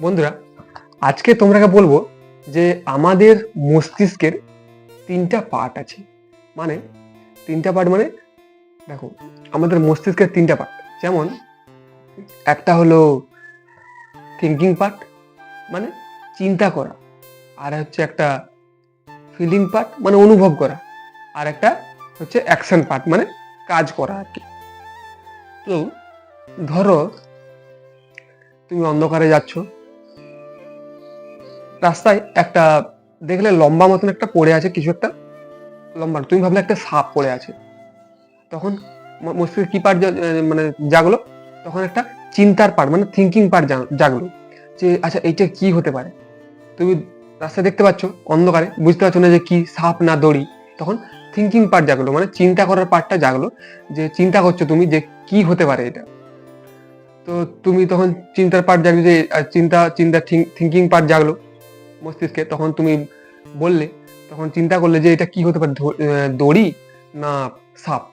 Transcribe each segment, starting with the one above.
বন্ধুরা, আজকে তোমাকে বলবো যে আমাদের মস্তিষ্কের তিনটা পার্ট আছে। মানে তিনটা পার্ট মানে দেখো, আমাদের মস্তিষ্কের তিনটা পার্ট। যেমন একটা হলো থিঙ্কিং পার্ট, মানে চিন্তা করা। আর হচ্ছে একটা ফিলিং পার্ট, মানে অনুভব করা। আর একটা হচ্ছে অ্যাকশন পার্ট, মানে কাজ করা আর কি। তো ধরো তুমি অন্ধকারে যাচ্ছ, রাস্তায় একটা দেখলে লম্বা মতন একটা পড়ে আছে, কিছু একটা লম্বা, তুমি ভাবলে একটা সাপ পড়ে আছে। তখন মস্তিষ্কের কি পার্ট মানে জাগলো? তখন একটা চিন্তার পার্ট, মানে থিঙ্কিং পার্ট জাগলো, যে আচ্ছা এইটা কি হতে পারে। তুমি রাস্তায় দেখতে পাচ্ছ, অন্ধকারে বুঝতে পারছো না যে কি সাপ না দড়ি। তখন থিঙ্কিং পার্ট জাগলো, মানে চিন্তা করার পার্টটা জাগলো, যে চিন্তা করছো তুমি যে কি হতে পারে এটা। তো তুমি তখন চিন্তার পার্ট জাগলো, যে চিন্তা চিন্তা থিঙ্কিং পার্ট জাগলো মস্তিষ্কে। তখন তুমি বললে, তখন চিন্তা করলে যে এটা কি হতে পারে, দড়ি না সাপ।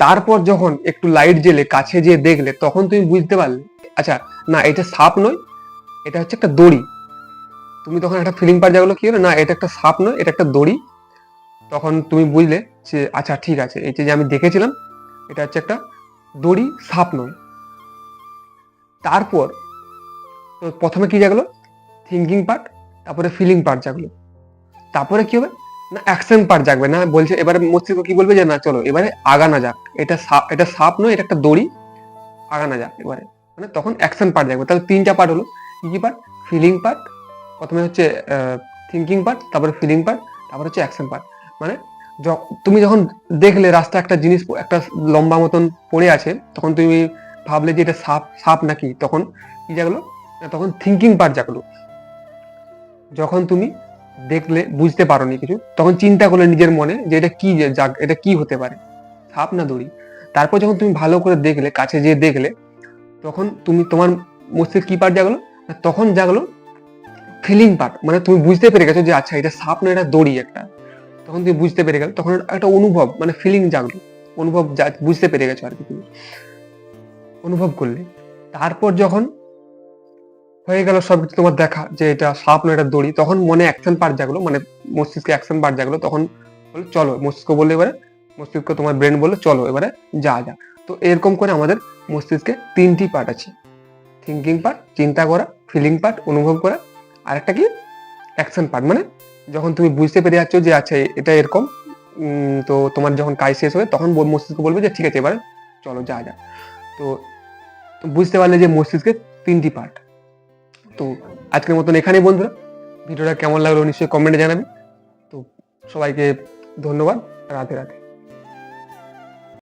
তারপর যখন একটু লাইট জেলে কাছে যেয়ে দেখলে, তখন তুমি বুঝতে পারলে আচ্ছা না, এটা সাপ নয়, এটা হচ্ছে একটা দড়ি। তুমি তখন একটা ফিলিং পাওয়া জাগলো, কি হলো না, এটা একটা সাপ নয়, এটা একটা দড়ি। তখন তুমি বুঝলে যে আচ্ছা ঠিক আছে, এই যে আমি দেখেছিলাম এটা হচ্ছে একটা দড়ি, সাপ নয়। তারপর প্রথমে কি জাগলো? থিঙ্কিং পার্ট, তারপরে ফিলিং পার্ট জাগলো। তারপরে কি হবে না, অ্যাকশন পার্ট জাগবে। না বলছে এবারে মস্তিষ্ক কি বলবে, যে না চলো এবারে আগানা যাক, এটা সাপ নয়, এটা একটা দড়ি, আগানা যাক এবারে। মানে তখন অ্যাকশন পার্ট জাগবে। তাহলে তিনটা পার্ট হলো। কি কি পার্ট? ফিলিং পার্ট, প্রথমে হচ্ছে থিঙ্কিং পার্ট, তারপরে ফিলিং পার্ট, তারপরে হচ্ছে অ্যাকশন পার্ট। মানে তুমি যখন দেখলে রাস্তা একটা জিনিস একটা লম্বা মতন পড়ে আছে, তখন তুমি ভাবলে যে এটা সাপ সাপ নাকি, তখন কি জাগলো না, তখন থিঙ্কিং পার্ট জাগলো। যখন তুমি দেখলে বুঝতে পারোনি কিছু, তখন চিন্তা করলে নিজের মনে যে এটা কি, এটা কি হতে পারে, সাপ না দড়ি। তারপর যখন তুমি ভালো করে দেখলে, কাছে যেয়ে দেখলে, তখন তুমি তোমার মস্তিষ্ক কি পার্ট জাগলো না, তখন জাগলো ফিলিং পার্ট। মানে তুমি বুঝতে পেরে গেছো যে আচ্ছা এটা সাপ না, এটা দড়ি একটা। তখন তুমি বুঝতে পেরে গেলে, তখন একটা অনুভব, মানে ফিলিং জাগলো, অনুভব বুঝতে পেরে গেছো আর কি, তুমি অনুভব করলে। তারপর যখন হয়ে গেল সবকিছু তোমার দেখা, যে এটা সাপ না এটা দড়ি, তখন মনে অ্যাকশন পার্ট জাগলো, মানে মস্তিষ্কে অ্যাকশন পার্ট জাগলো। তখন বলে চলো, মস্তিষ্ক বললে এবারে, মস্তিষ্ক তোমার ব্রেন বললে চলো এবারে যা যা। তো এরকম করে আমাদের মস্তিষ্কে তিনটি পার্ট আছে। থিঙ্কিং পার্ট, চিন্তা করা, ফিলিং পার্ট, অনুভব করা, আর একটা কি, অ্যাকশন পার্ট। মানে যখন তুমি বুঝতে পেরে যাচ্ছ যে আচ্ছা এটা এরকম, তো তোমার যখন কাজ শেষ হবে, তখন মস্তিষ্ক বলবে যে ঠিক আছে এবারে চলো যা যা। তো বুঝতে পারলে যে মস্তিষ্কের তিনটি পার্ট। তো আজকের মতন এখানেই বন্ধুরা, ভিডিওটা কেমন লাগলো নিশ্চয়ই কমেন্টে জানাবি। তো সবাইকে ধন্যবাদ, রাধে রাধে।